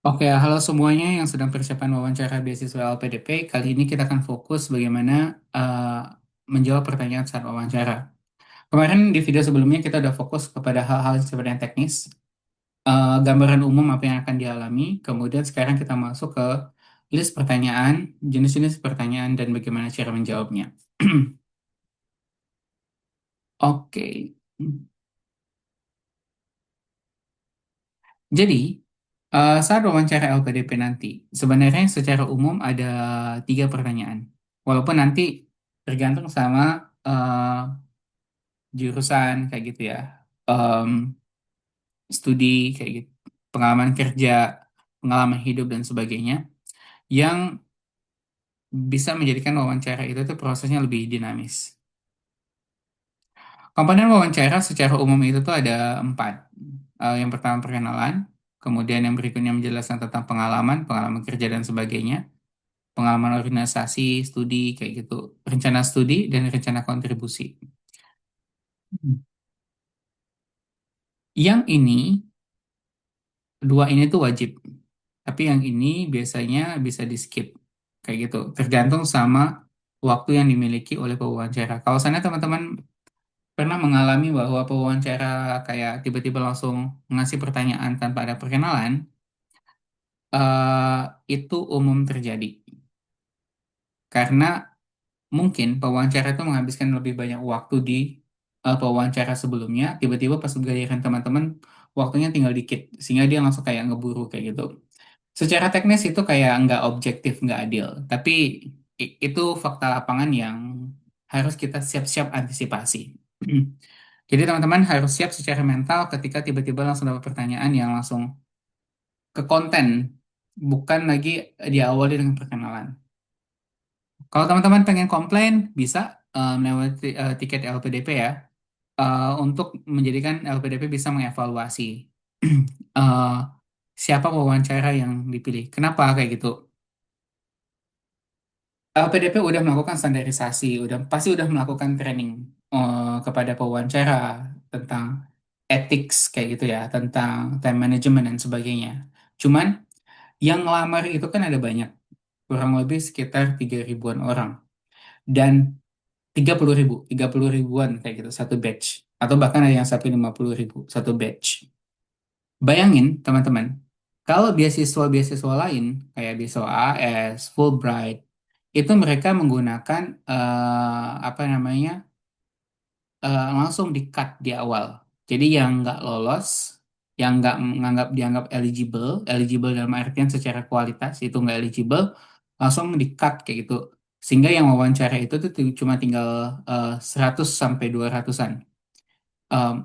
Oke, halo semuanya yang sedang persiapan wawancara beasiswa LPDP. Kali ini kita akan fokus bagaimana menjawab pertanyaan saat wawancara. Kemarin di video sebelumnya kita udah fokus kepada hal-hal yang sifatnya teknis, gambaran umum apa yang akan dialami. Kemudian sekarang kita masuk ke list pertanyaan, jenis-jenis pertanyaan, dan bagaimana cara menjawabnya. Oke, jadi saat wawancara LPDP nanti, sebenarnya secara umum ada tiga pertanyaan. Walaupun nanti tergantung sama eh, jurusan kayak gitu ya, Em, studi kayak gitu, pengalaman kerja, pengalaman hidup dan sebagainya, yang bisa menjadikan wawancara itu tuh prosesnya lebih dinamis. Komponen wawancara secara umum itu tuh ada empat. Yang pertama perkenalan, kemudian yang berikutnya menjelaskan tentang pengalaman, pengalaman kerja dan sebagainya, pengalaman organisasi, studi kayak gitu, rencana studi dan rencana kontribusi. Yang ini, dua ini tuh wajib. Tapi yang ini biasanya bisa di skip. Kayak gitu. Tergantung sama waktu yang dimiliki oleh pewawancara. Kalau sana teman-teman pernah mengalami bahwa pewawancara kayak tiba-tiba langsung ngasih pertanyaan tanpa ada perkenalan, itu umum terjadi. Karena mungkin pewawancara itu menghabiskan lebih banyak waktu di pewawancara sebelumnya, tiba-tiba pas giliran teman-teman waktunya tinggal dikit, sehingga dia langsung kayak ngeburu kayak gitu. Secara teknis itu kayak nggak objektif, nggak adil. Tapi itu fakta lapangan yang harus kita siap-siap antisipasi. Jadi teman-teman harus siap secara mental ketika tiba-tiba langsung dapat pertanyaan yang langsung ke konten, bukan lagi diawali dengan perkenalan. Kalau teman-teman pengen komplain, bisa melewati tiket LPDP ya, untuk menjadikan LPDP bisa mengevaluasi eh, siapa wawancara yang dipilih. Kenapa kayak gitu? LPDP udah melakukan standarisasi, pasti udah melakukan training kepada pewawancara tentang ethics kayak gitu ya, tentang time management dan sebagainya. Cuman yang ngelamar itu kan ada banyak, kurang lebih sekitar 3 ribuan orang dan 30 ribuan kayak gitu satu batch, atau bahkan ada yang sampai 50 ribu satu batch. Bayangin teman-teman, kalau beasiswa-beasiswa lain kayak beasiswa AS, Fulbright, itu mereka menggunakan apa namanya langsung di-cut di awal. Jadi yang nggak lolos, yang nggak dianggap eligible dalam artian secara kualitas itu nggak eligible, langsung di-cut kayak gitu. Sehingga yang wawancara itu tuh cuma tinggal 100 sampai 200-an. Em,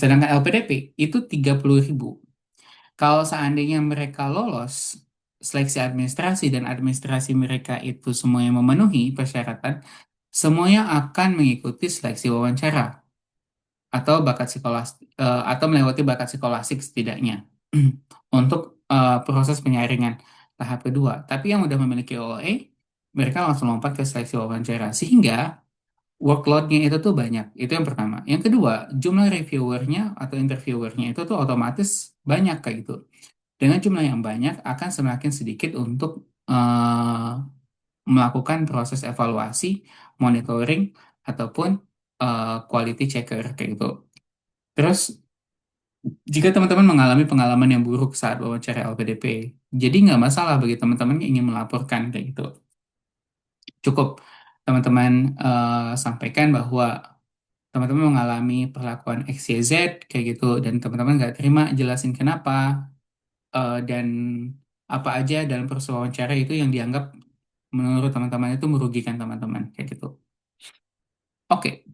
sedangkan LPDP itu 30 ribu. Kalau seandainya mereka lolos seleksi administrasi dan administrasi mereka itu semuanya memenuhi persyaratan, semuanya akan mengikuti seleksi wawancara atau atau melewati bakat psikolastik setidaknya untuk proses penyaringan tahap kedua. Tapi yang udah memiliki OOE, mereka langsung lompat ke seleksi wawancara sehingga workload-nya itu tuh banyak. Itu yang pertama. Yang kedua, jumlah reviewernya atau interviewernya itu tuh otomatis banyak kayak gitu. Dengan jumlah yang banyak akan semakin sedikit untuk melakukan proses evaluasi, monitoring, ataupun quality checker kayak gitu. Terus, jika teman-teman mengalami pengalaman yang buruk saat wawancara LPDP, jadi nggak masalah bagi teman-teman yang ingin melaporkan kayak gitu. Cukup teman-teman sampaikan bahwa teman-teman mengalami perlakuan XYZ kayak gitu, dan teman-teman nggak terima, jelasin kenapa, dan apa aja dalam proses wawancara itu yang dianggap menurut teman-teman itu merugikan teman-teman kayak gitu. Oke,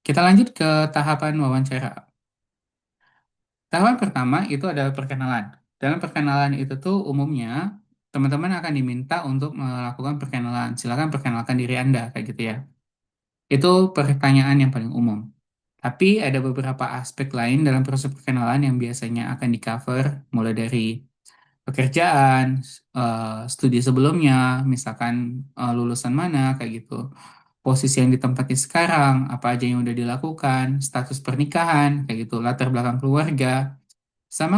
kita lanjut ke tahapan wawancara. Tahapan pertama itu adalah perkenalan. Dalam perkenalan itu tuh umumnya teman-teman akan diminta untuk melakukan perkenalan. Silakan perkenalkan diri Anda kayak gitu ya. Itu pertanyaan yang paling umum. Tapi ada beberapa aspek lain dalam proses perkenalan yang biasanya akan di-cover, mulai dari pekerjaan, studi sebelumnya, misalkan lulusan mana kayak gitu, posisi yang ditempati sekarang, apa aja yang udah dilakukan, status pernikahan kayak gitu, latar belakang keluarga, sama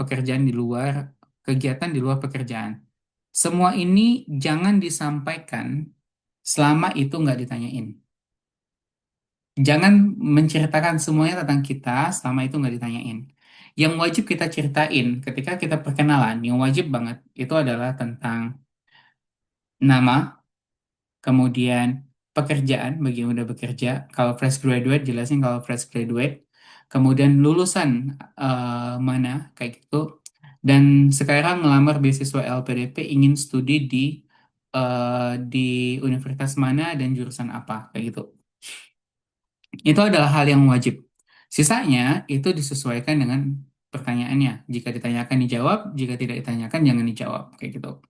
pekerjaan di luar kegiatan di luar pekerjaan. Semua ini jangan disampaikan selama itu nggak ditanyain. Jangan menceritakan semuanya tentang kita selama itu nggak ditanyain. Yang wajib kita ceritain ketika kita perkenalan, yang wajib banget itu adalah tentang nama, kemudian pekerjaan bagi yang udah bekerja. Kalau fresh graduate, jelasin kalau fresh graduate. Kemudian lulusan mana, kayak gitu. Dan sekarang ngelamar beasiswa LPDP ingin studi di universitas mana dan jurusan apa, kayak gitu. Itu adalah hal yang wajib. Sisanya itu disesuaikan dengan pertanyaannya. Jika ditanyakan dijawab, jika tidak ditanyakan jangan dijawab, kayak gitu.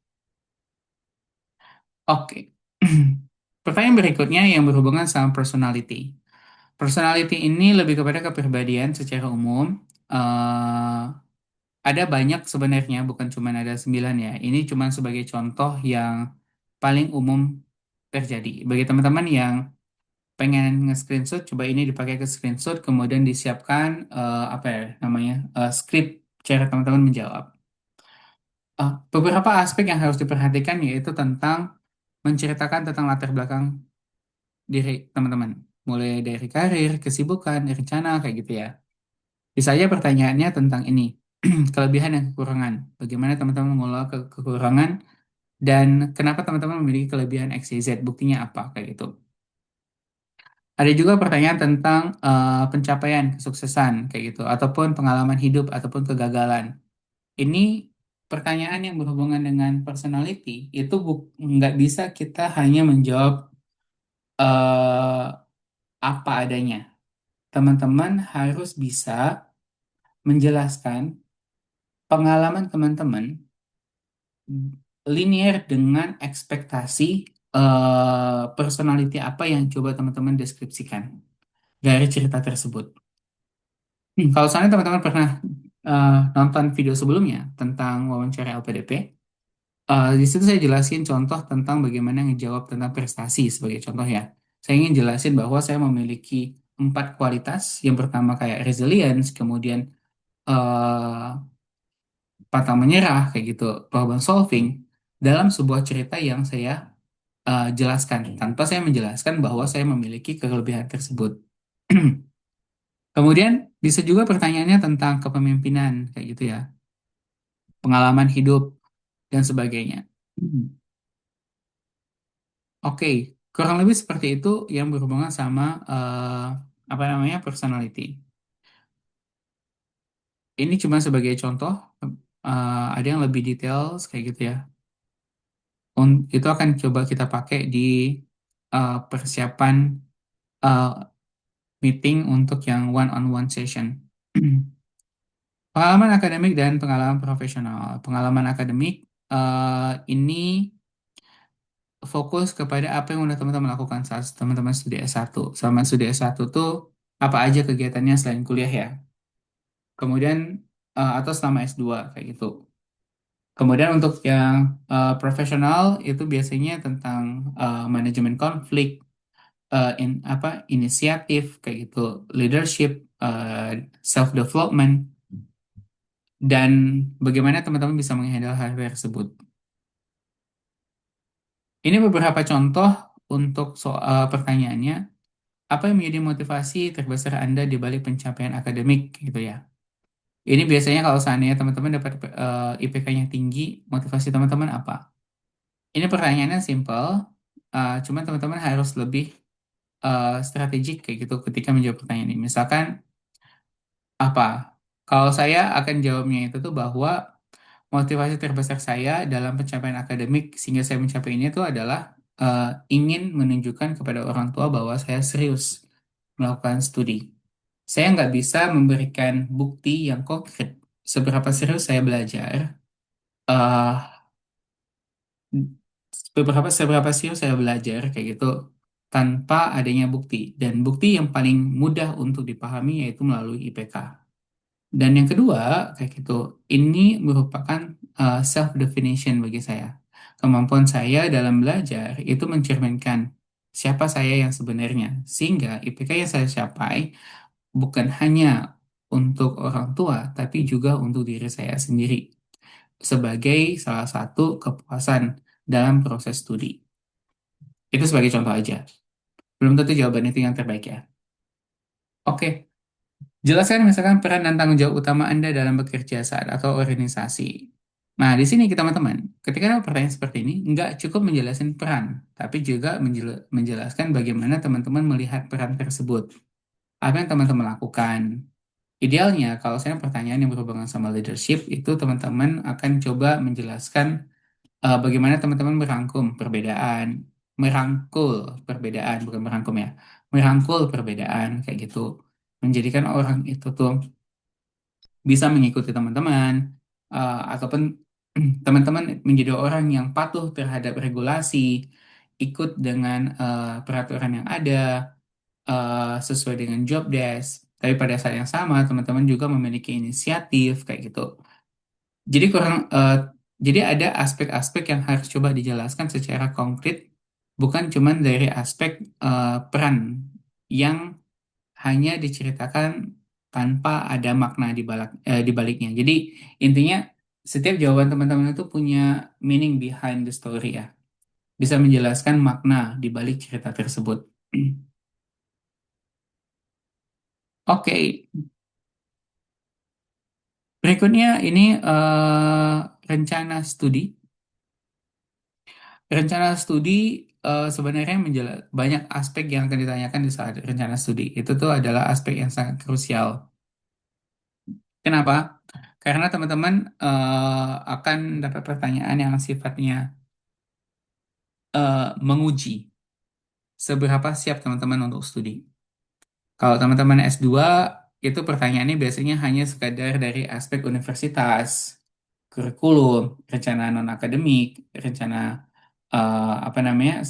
Oke. Pertanyaan berikutnya yang berhubungan sama personality. Personality ini lebih kepada kepribadian secara umum. Eh, ada banyak sebenarnya, bukan cuma ada 9 ya. Ini cuma sebagai contoh yang paling umum terjadi. Bagi teman-teman yang pengen nge-screenshot, coba ini dipakai ke screenshot, kemudian disiapkan apa ya namanya, script cara teman-teman menjawab. Beberapa aspek yang harus diperhatikan yaitu tentang menceritakan tentang latar belakang diri teman-teman, mulai dari karir, kesibukan, rencana, kayak gitu ya. Bisa aja pertanyaannya tentang ini, kelebihan dan kekurangan. Bagaimana teman-teman mengelola kekurangan dan kenapa teman-teman memiliki kelebihan X, Y, Z, buktinya apa, kayak gitu. Ada juga pertanyaan tentang pencapaian, kesuksesan, kayak gitu, ataupun pengalaman hidup, ataupun kegagalan. Ini pertanyaan yang berhubungan dengan personality, itu nggak bisa kita hanya menjawab eh, apa adanya. Teman-teman harus bisa menjelaskan pengalaman teman-teman linear dengan ekspektasi personality apa yang coba teman-teman deskripsikan dari cerita tersebut. Kalau misalnya teman-teman pernah nonton video sebelumnya tentang wawancara LPDP, di situ saya jelasin contoh tentang bagaimana ngejawab tentang prestasi sebagai contoh ya. Saya ingin jelasin bahwa saya memiliki 4 kualitas. Yang pertama kayak resilience, kemudian eh, pantang menyerah, kayak gitu, problem solving dalam sebuah cerita yang saya jelaskan tanpa saya menjelaskan bahwa saya memiliki kelebihan tersebut. Kemudian bisa juga pertanyaannya tentang kepemimpinan kayak gitu ya, pengalaman hidup dan sebagainya. Oke, kurang lebih seperti itu yang berhubungan sama apa namanya personality. Ini cuma sebagai contoh, ada yang lebih detail kayak gitu ya. Itu akan coba kita pakai di persiapan uh, meeting untuk yang one-on-one session. Pengalaman akademik dan pengalaman profesional. Pengalaman akademik ini fokus kepada apa yang udah teman-teman lakukan saat teman-teman studi S1. Selama studi S1 tuh apa aja kegiatannya selain kuliah ya. Kemudian atau selama S2 kayak gitu. Kemudian untuk yang profesional itu biasanya tentang manajemen konflik, apa inisiatif kayak gitu, leadership, self development, dan bagaimana teman-teman bisa menghandle hal tersebut. Ini beberapa contoh untuk soal pertanyaannya. Apa yang menjadi motivasi terbesar Anda di balik pencapaian akademik gitu ya? Ini biasanya kalau seandainya teman-teman dapat IPK-nya tinggi, motivasi teman-teman apa? Ini pertanyaannya simple, cuman teman-teman harus lebih strategik kayak gitu ketika menjawab pertanyaan ini. Misalkan apa? Kalau saya akan jawabnya itu tuh bahwa motivasi terbesar saya dalam pencapaian akademik sehingga saya mencapai ini itu adalah eh, ingin menunjukkan kepada orang tua bahwa saya serius melakukan studi. Saya nggak bisa memberikan bukti yang konkret seberapa serius saya belajar, eh seberapa serius saya belajar kayak gitu tanpa adanya bukti. Dan bukti yang paling mudah untuk dipahami yaitu melalui IPK. Dan yang kedua, kayak gitu, ini merupakan self definition bagi saya. Kemampuan saya dalam belajar itu mencerminkan siapa saya yang sebenarnya. Sehingga IPK yang saya capai bukan hanya untuk orang tua, tapi juga untuk diri saya sendiri sebagai salah satu kepuasan dalam proses studi. Itu sebagai contoh aja. Belum tentu jawaban itu yang terbaik ya. Oke, jelaskan misalkan peran dan tanggung jawab utama Anda dalam bekerja saat atau organisasi. Nah, di sini kita teman-teman, ketika ada pertanyaan seperti ini, nggak cukup menjelaskan peran, tapi juga menjelaskan bagaimana teman-teman melihat peran tersebut. Apa yang teman-teman lakukan. Idealnya, kalau saya pertanyaan yang berhubungan sama leadership, itu teman-teman akan coba menjelaskan bagaimana teman-teman merangkul perbedaan, bukan merangkum ya, merangkul perbedaan kayak gitu, menjadikan orang itu tuh bisa mengikuti teman-teman, ataupun teman-teman menjadi orang yang patuh terhadap regulasi, ikut dengan peraturan yang ada, sesuai dengan job desk. Tapi pada saat yang sama, teman-teman juga memiliki inisiatif kayak gitu. Jadi jadi ada aspek-aspek yang harus coba dijelaskan secara konkret, bukan cuman dari aspek peran yang hanya diceritakan tanpa ada makna di baliknya. Jadi intinya setiap jawaban teman-teman itu punya meaning behind the story ya, bisa menjelaskan makna di balik cerita tersebut. Oke, berikutnya ini rencana studi. Rencana studi sebenarnya banyak aspek yang akan ditanyakan di saat rencana studi. Itu tuh adalah aspek yang sangat krusial. Kenapa? Karena teman-teman akan dapat pertanyaan yang sifatnya menguji seberapa siap teman-teman untuk studi. Kalau teman-teman S2, itu pertanyaannya biasanya hanya sekadar dari aspek universitas, kurikulum, rencana non-akademik, rencana apa namanya,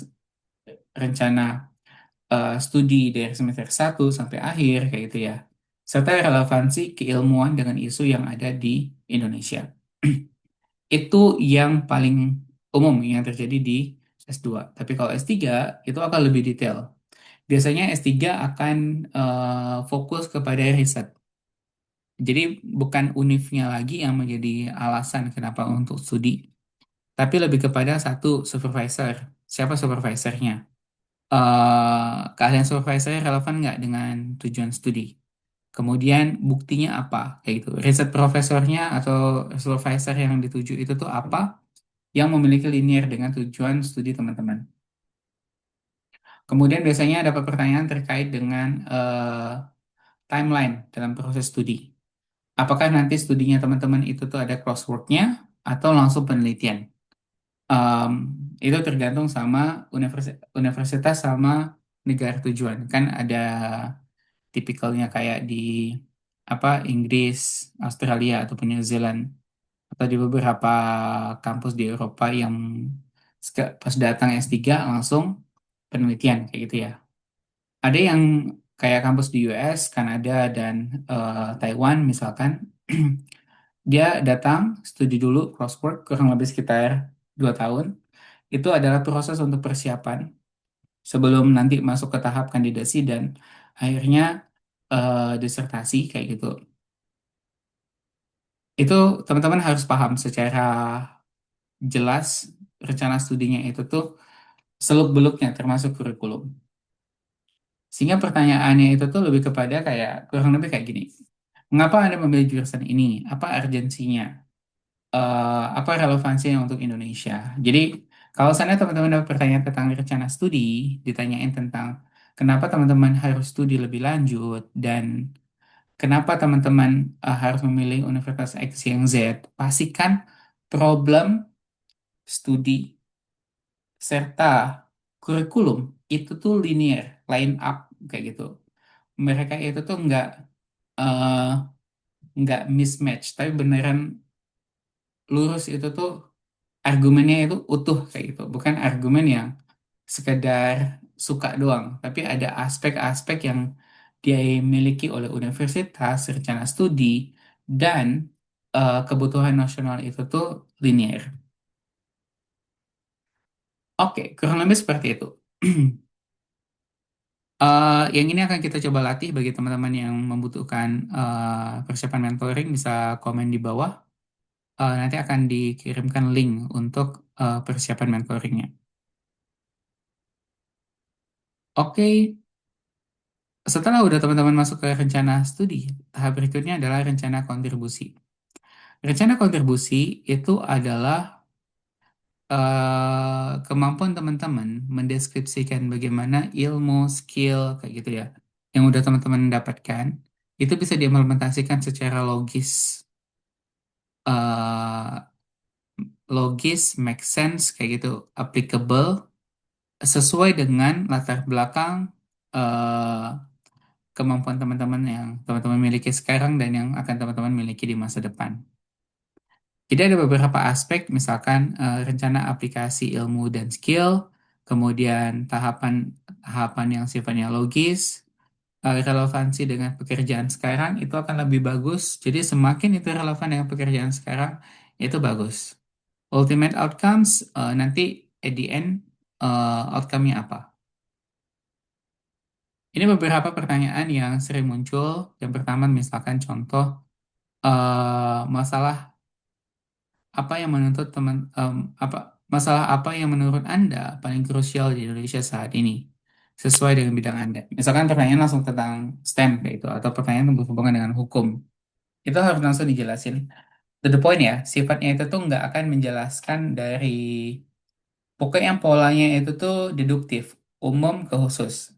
rencana studi dari semester 1 sampai akhir kayak gitu ya. Serta relevansi keilmuan dengan isu yang ada di Indonesia. Itu yang paling umum yang terjadi di S2. Tapi kalau S3 itu akan lebih detail. Biasanya S3 akan fokus kepada riset. Jadi bukan univnya lagi yang menjadi alasan kenapa untuk studi, tapi lebih kepada satu supervisor. Siapa supervisornya? Keahlian supervisor relevan nggak dengan tujuan studi? Kemudian buktinya apa? Kayak gitu. Riset profesornya atau supervisor yang dituju itu tuh apa yang memiliki linear dengan tujuan studi teman-teman. Kemudian biasanya dapat pertanyaan terkait dengan timeline dalam proses studi. Apakah nanti studinya teman-teman itu tuh ada coursework-nya atau langsung penelitian? Em, itu tergantung sama universitas sama negara tujuan. Kan ada tipikalnya kayak di apa Inggris, Australia ataupun New Zealand atau di beberapa kampus di Eropa yang pas datang S3 langsung penelitian kayak gitu ya. Ada yang kayak kampus di US, Kanada dan Taiwan misalkan dia datang studi dulu coursework kurang lebih sekitar 2 tahun. Itu adalah proses untuk persiapan sebelum nanti masuk ke tahap kandidasi dan akhirnya disertasi kayak gitu. Itu teman-teman harus paham secara jelas rencana studinya itu tuh seluk-beluknya termasuk kurikulum. Sehingga pertanyaannya itu tuh lebih kepada kayak kurang lebih kayak gini. Mengapa Anda memilih jurusan ini? Apa urgensinya? Apa relevansinya untuk Indonesia? Jadi kalau sana teman-teman dapat pertanyaan tentang rencana studi, ditanyain tentang kenapa teman-teman harus studi lebih lanjut dan kenapa teman-teman harus memilih Universitas X, Y, Z, pastikan problem studi serta kurikulum itu tuh linear, line up kayak gitu. Mereka itu tuh eh, nggak mismatch, tapi beneran lurus itu tuh argumennya itu utuh kayak gitu, bukan argumen yang sekedar suka doang, tapi ada aspek-aspek yang dia miliki oleh universitas, rencana studi, dan kebutuhan nasional itu tuh linear. Oke, kurang lebih seperti itu. Yang ini akan kita coba latih bagi teman-teman yang membutuhkan persiapan mentoring, bisa komen di bawah. Nanti akan dikirimkan link untuk persiapan mentoringnya. Oke, setelah udah teman-teman masuk ke rencana studi, tahap berikutnya adalah rencana kontribusi. Rencana kontribusi itu adalah kemampuan teman-teman mendeskripsikan bagaimana ilmu, skill, kayak gitu ya, yang udah teman-teman dapatkan, itu bisa diimplementasikan secara eh, logis, make sense, kayak gitu, applicable, sesuai dengan latar belakang eh, kemampuan teman-teman yang teman-teman miliki sekarang dan yang akan teman-teman miliki di masa depan. Jadi ada beberapa aspek, misalkan rencana aplikasi ilmu dan skill, kemudian tahapan yang sifatnya logis, relevansi dengan pekerjaan sekarang itu akan lebih bagus. Jadi semakin itu relevan dengan pekerjaan sekarang, itu bagus. Ultimate outcomes nanti at the end outcome-nya apa? Ini beberapa pertanyaan yang sering muncul. Yang pertama misalkan contoh masalah apa yang menuntut apa masalah apa yang menurut Anda paling krusial di Indonesia saat ini sesuai dengan bidang Anda. Misalkan pertanyaan langsung tentang STEM kayak itu atau pertanyaan yang berhubungan dengan hukum. Itu harus langsung dijelasin. To the point ya, sifatnya itu tuh nggak akan menjelaskan dari pokoknya polanya itu tuh deduktif, umum ke khusus.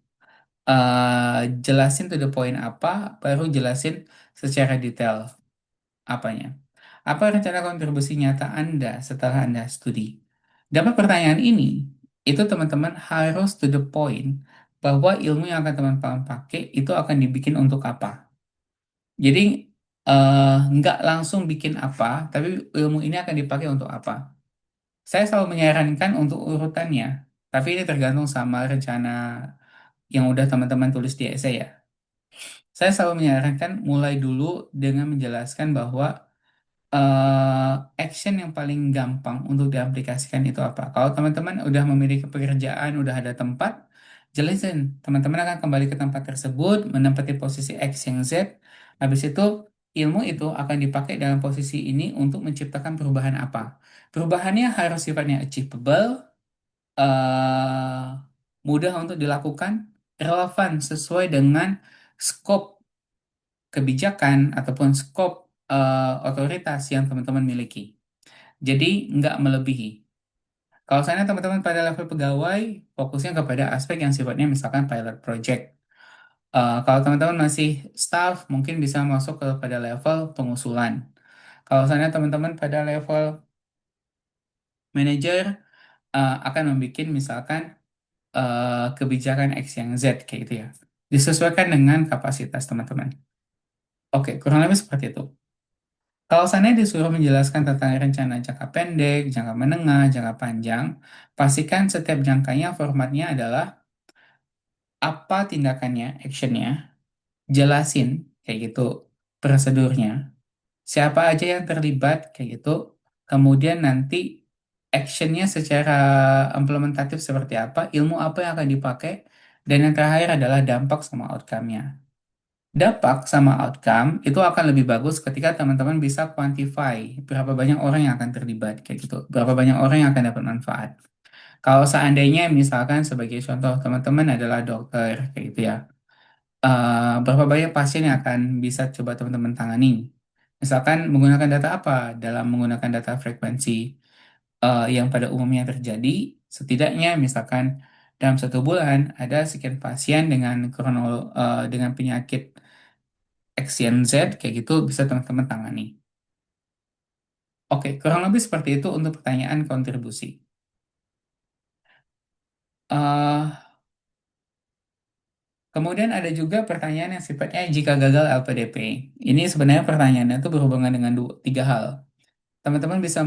Jelasin to the point apa, baru jelasin secara detail apanya. Apa rencana kontribusi nyata Anda setelah Anda studi? Dapat pertanyaan ini, itu teman-teman harus to the point bahwa ilmu yang akan teman-teman pakai itu akan dibikin untuk apa. Jadi nggak langsung bikin apa, tapi ilmu ini akan dipakai untuk apa. Saya selalu menyarankan untuk urutannya, tapi ini tergantung sama rencana yang udah teman-teman tulis di essay ya. Saya selalu menyarankan mulai dulu dengan menjelaskan bahwa action yang paling gampang untuk diaplikasikan itu apa. Kalau teman-teman udah memiliki pekerjaan, udah ada tempat, jelasin. Teman-teman akan kembali ke tempat tersebut, menempati posisi X yang Z. Habis itu, ilmu itu akan dipakai dalam posisi ini untuk menciptakan perubahan apa. Perubahannya harus sifatnya achievable, eh, mudah untuk dilakukan, relevan sesuai dengan scope kebijakan ataupun skop otoritas yang teman-teman miliki. Jadi nggak melebihi. Kalau saya teman-teman pada level pegawai, fokusnya kepada aspek yang sifatnya misalkan pilot project. Kalau teman-teman masih staff, mungkin bisa masuk pada level pengusulan. Kalau saya teman-teman pada level manager, akan membuat misalkan kebijakan X yang Z kayak gitu ya. Disesuaikan dengan kapasitas teman-teman. Oke, kurang lebih seperti itu. Kalau saya disuruh menjelaskan tentang rencana jangka pendek, jangka menengah, jangka panjang, pastikan setiap jangkanya formatnya adalah apa tindakannya, actionnya, jelasin kayak gitu prosedurnya, siapa aja yang terlibat kayak gitu, kemudian nanti actionnya secara implementatif seperti apa, ilmu apa yang akan dipakai, dan yang terakhir adalah dampak sama outcome-nya. Dampak sama outcome itu akan lebih bagus ketika teman-teman bisa quantify berapa banyak orang yang akan terlibat kayak gitu, berapa banyak orang yang akan dapat manfaat. Kalau seandainya misalkan sebagai contoh teman-teman adalah dokter kayak gitu ya, berapa banyak pasien yang akan bisa coba teman-teman tangani? Misalkan menggunakan data apa? Dalam menggunakan data frekuensi yang pada umumnya terjadi, setidaknya misalkan dalam 1 bulan ada sekian pasien dengan dengan penyakit X, Y, Z kayak gitu bisa teman-teman tangani. Oke, kurang lebih seperti itu untuk pertanyaan kontribusi. eh Kemudian ada juga pertanyaan yang sifatnya jika gagal LPDP. Ini sebenarnya pertanyaannya itu berhubungan dengan 3 hal. Teman-teman bisa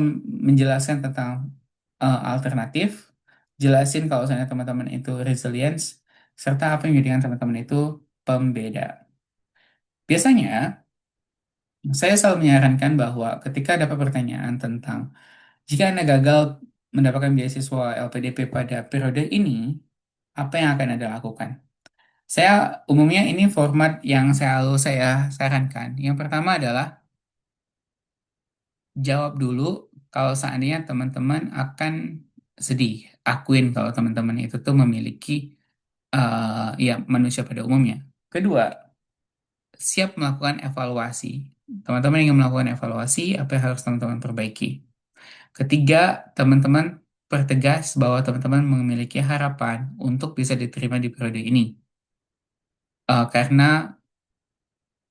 menjelaskan tentang alternatif, jelasin kalau misalnya teman-teman itu resilience, serta apa yang menjadikan teman-teman itu pembeda. Biasanya, saya selalu menyarankan bahwa ketika dapat pertanyaan tentang jika Anda gagal mendapatkan beasiswa LPDP pada periode ini, apa yang akan Anda lakukan? Saya umumnya ini format yang selalu saya sarankan. Yang pertama adalah jawab dulu kalau seandainya teman-teman akan sedih. Akuin kalau teman-teman itu tuh memiliki ya manusia pada umumnya. Kedua, siap melakukan evaluasi. Teman-teman ingin melakukan evaluasi, apa yang harus teman-teman perbaiki. Ketiga, teman-teman pertegas bahwa teman-teman memiliki harapan untuk bisa diterima di periode ini. Karena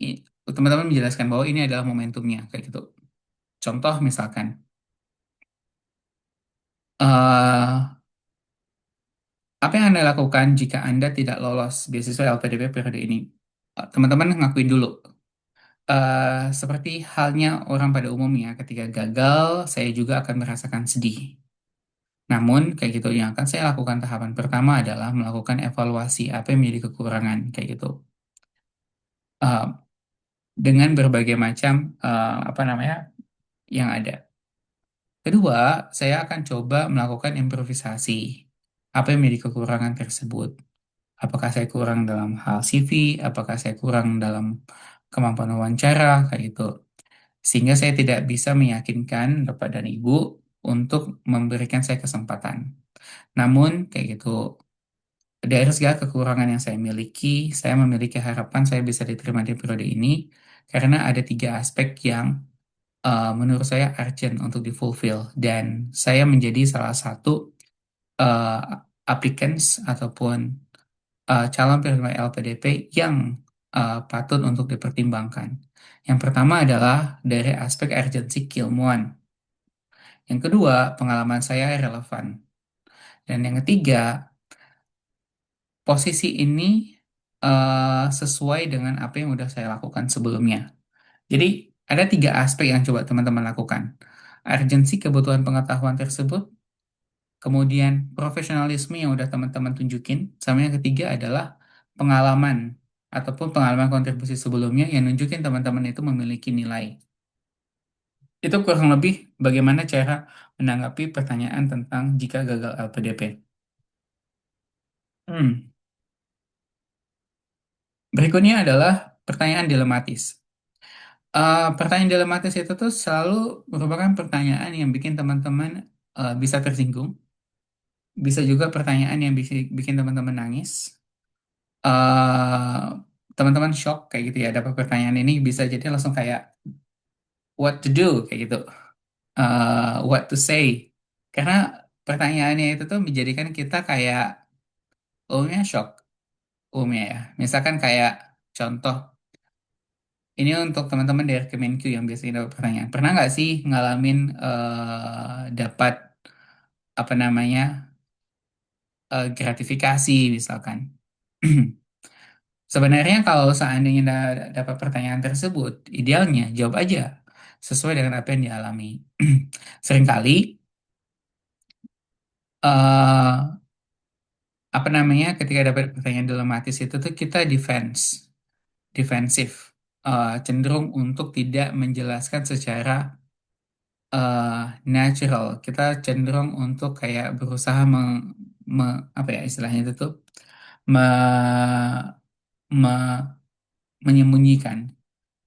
i- teman-teman menjelaskan bahwa ini adalah momentumnya, kayak gitu. Contoh misalkan, eh apa yang Anda lakukan jika Anda tidak lolos beasiswa LPDP periode ini? Teman-teman ngakuin dulu. Seperti halnya orang pada umumnya, ketika gagal, saya juga akan merasakan sedih. Namun, kayak gitu, yang akan saya lakukan tahapan pertama adalah melakukan evaluasi apa yang menjadi kekurangan, kayak gitu. Eh, dengan berbagai macam, apa namanya, yang ada. Kedua, saya akan coba melakukan improvisasi. Apa yang menjadi kekurangan tersebut? Apakah saya kurang dalam hal CV? Apakah saya kurang dalam kemampuan wawancara? Kayak gitu. Sehingga saya tidak bisa meyakinkan Bapak dan Ibu untuk memberikan saya kesempatan. Namun, kayak gitu, dari segala kekurangan yang saya miliki, saya memiliki harapan saya bisa diterima di periode ini karena ada tiga aspek yang menurut saya urgent untuk difulfill dan saya menjadi salah satu uh, applicants ataupun calon penerima LPDP yang patut untuk dipertimbangkan. Yang pertama adalah dari aspek urgensi keilmuan. Yang kedua, pengalaman saya relevan. Dan yang ketiga, posisi ini sesuai dengan apa yang udah saya lakukan sebelumnya. Jadi, ada tiga aspek yang coba teman-teman lakukan. Urgensi kebutuhan pengetahuan tersebut, kemudian profesionalisme yang udah teman-teman tunjukin, sama yang ketiga adalah pengalaman ataupun pengalaman kontribusi sebelumnya yang nunjukin teman-teman itu memiliki nilai. Itu kurang lebih bagaimana cara menanggapi pertanyaan tentang jika gagal LPDP. Hmm. Berikutnya adalah pertanyaan dilematis. Pertanyaan dilematis itu tuh selalu merupakan pertanyaan yang bikin teman-teman bisa tersinggung, bisa juga pertanyaan yang bisa bikin teman-teman nangis. eh Teman-teman shock kayak gitu ya, dapat pertanyaan ini bisa jadi langsung kayak what to do kayak gitu, what to say. Karena pertanyaannya itu tuh menjadikan kita kayak umumnya shock, umumnya ya. Misalkan kayak contoh, ini untuk teman-teman dari Kemenq yang biasanya dapat pertanyaan. Pernah nggak sih ngalamin dapat apa namanya gratifikasi misalkan? Sebenarnya kalau seandainya dapat pertanyaan tersebut, idealnya jawab aja sesuai dengan apa yang dialami. Seringkali eh apa namanya ketika dapat pertanyaan dilematis itu tuh kita defensif, cenderung untuk tidak menjelaskan secara eh, natural. Kita cenderung untuk kayak berusaha apa ya istilahnya itu tuh me- me- menyembunyikan.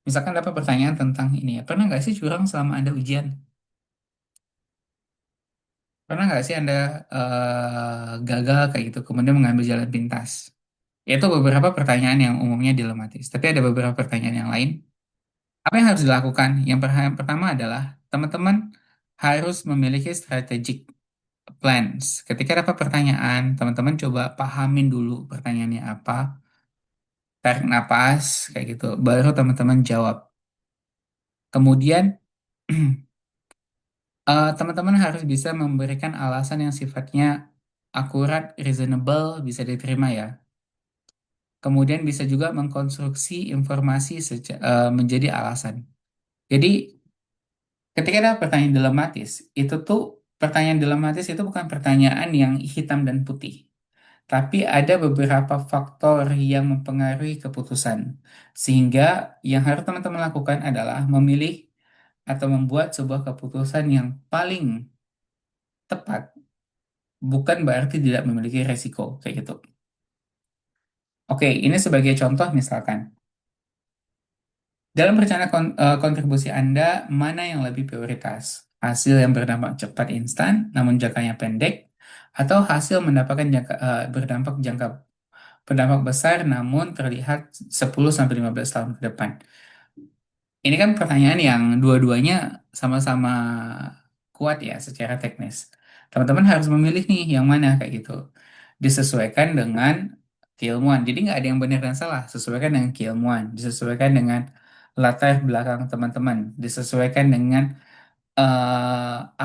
Misalkan dapat pertanyaan tentang ini ya, pernah nggak sih curang selama Anda ujian? Pernah nggak sih Anda gagal kayak gitu, kemudian mengambil jalan pintas? Itu beberapa pertanyaan yang umumnya dilematis. Tapi ada beberapa pertanyaan yang lain. Apa yang harus dilakukan? Yang pertama adalah teman-teman harus memiliki strategic plans. Ketika dapat pertanyaan, teman-teman coba pahamin dulu pertanyaannya apa, tarik napas, kayak gitu. Baru teman-teman jawab. Kemudian teman-teman harus bisa memberikan alasan yang sifatnya akurat, reasonable, bisa diterima ya. Kemudian bisa juga mengkonstruksi informasi menjadi alasan. Jadi, ketika ada pertanyaan dilematis, itu tuh pertanyaan dilematis itu bukan pertanyaan yang hitam dan putih, tapi ada beberapa faktor yang mempengaruhi keputusan. Sehingga yang harus teman-teman lakukan adalah memilih atau membuat sebuah keputusan yang paling tepat bukan berarti tidak memiliki resiko kayak gitu. Oke, ini sebagai contoh misalkan, dalam rencana kontribusi Anda, mana yang lebih prioritas? Hasil yang berdampak cepat instan, namun jangkanya pendek, atau hasil berdampak besar namun terlihat 10 sampai 15 tahun ke depan. Ini kan pertanyaan yang dua-duanya sama-sama kuat ya secara teknis. Teman-teman harus memilih nih yang mana kayak gitu. Disesuaikan dengan keilmuan. Jadi nggak ada yang benar dan salah. Sesuaikan dengan keilmuan. Disesuaikan dengan latar belakang teman-teman. Disesuaikan dengan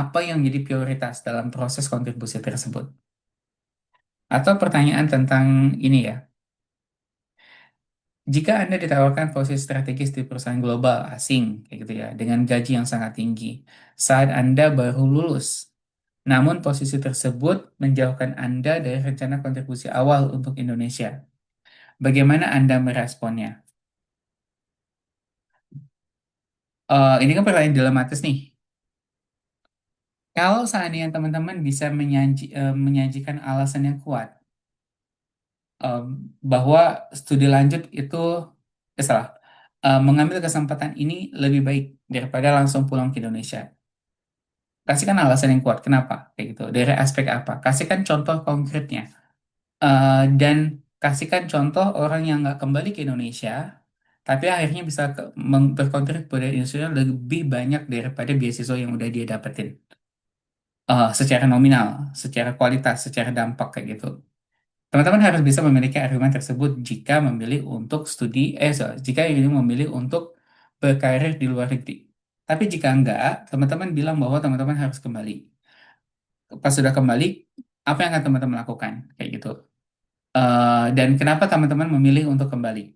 apa yang jadi prioritas dalam proses kontribusi tersebut. Atau pertanyaan tentang ini ya. Jika Anda ditawarkan posisi strategis di perusahaan global asing, kayak gitu ya, dengan gaji yang sangat tinggi, saat Anda baru lulus, namun posisi tersebut menjauhkan Anda dari rencana kontribusi awal untuk Indonesia. Bagaimana Anda meresponnya? Ini kan pertanyaan dilematis nih. Kalau seandainya teman-teman bisa menyajikan alasan yang kuat em, bahwa studi lanjut itu, salah, mengambil kesempatan ini lebih baik daripada langsung pulang ke Indonesia. Kasihkan alasan yang kuat, kenapa? Kayak gitu. Dari aspek apa? Kasihkan contoh konkretnya. Dan kasihkan contoh orang yang nggak kembali ke Indonesia, tapi akhirnya bisa berkontribusi pada Indonesia lebih banyak daripada beasiswa yang udah dia dapetin. Secara nominal, secara kualitas, secara dampak kayak gitu. Teman-teman harus bisa memiliki argumen tersebut jika memilih untuk jika ingin memilih untuk berkarir di luar negeri. Tapi jika enggak, teman-teman bilang bahwa teman-teman harus kembali. Pas sudah kembali, apa yang akan teman-teman lakukan? Kayak gitu. Dan kenapa teman-teman memilih untuk kembali?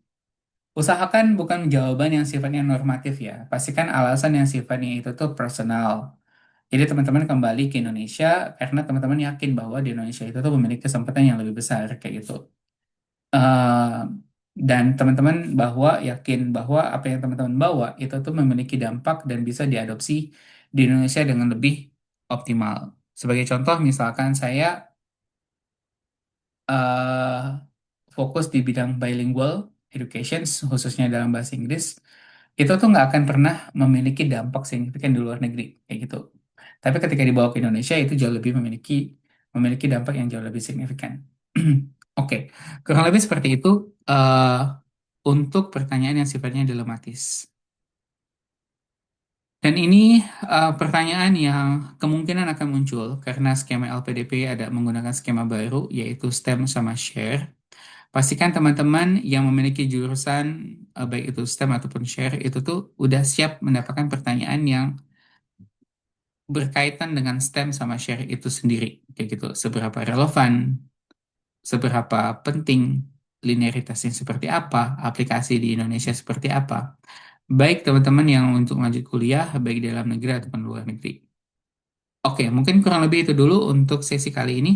Usahakan bukan jawaban yang sifatnya normatif ya. Pastikan alasan yang sifatnya itu tuh personal. Jadi teman-teman kembali ke Indonesia karena teman-teman yakin bahwa di Indonesia itu tuh memiliki kesempatan yang lebih besar kayak gitu. Eh, dan teman-teman yakin bahwa apa yang teman-teman bawa itu tuh memiliki dampak dan bisa diadopsi di Indonesia dengan lebih optimal. Sebagai contoh, misalkan saya eh, fokus di bidang bilingual education, khususnya dalam bahasa Inggris, itu tuh nggak akan pernah memiliki dampak signifikan di luar negeri, kayak gitu. Tapi ketika dibawa ke Indonesia, itu jauh lebih memiliki dampak yang jauh lebih signifikan. Oke, kurang lebih seperti itu untuk pertanyaan yang sifatnya dilematis. Dan ini pertanyaan yang kemungkinan akan muncul karena skema LPDP ada menggunakan skema baru, yaitu STEM sama SHARE. Pastikan teman-teman yang memiliki jurusan baik itu STEM ataupun share itu tuh udah siap mendapatkan pertanyaan yang berkaitan dengan STEM sama share itu sendiri. Kayak gitu, seberapa relevan, seberapa penting, linearitasnya seperti apa, aplikasi di Indonesia seperti apa. Baik teman-teman yang untuk lanjut kuliah, baik di dalam negeri ataupun luar negeri. Oke, mungkin kurang lebih itu dulu untuk sesi kali ini.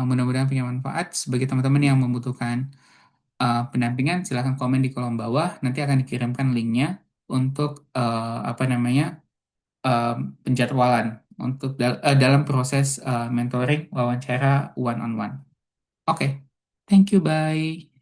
Mudah-mudahan punya manfaat bagi teman-teman yang membutuhkan pendampingan, silahkan komen di kolom bawah. Nanti akan dikirimkan linknya untuk apa namanya eh, penjadwalan untuk dalam proses mentoring wawancara one on one. Oke, thank you, bye.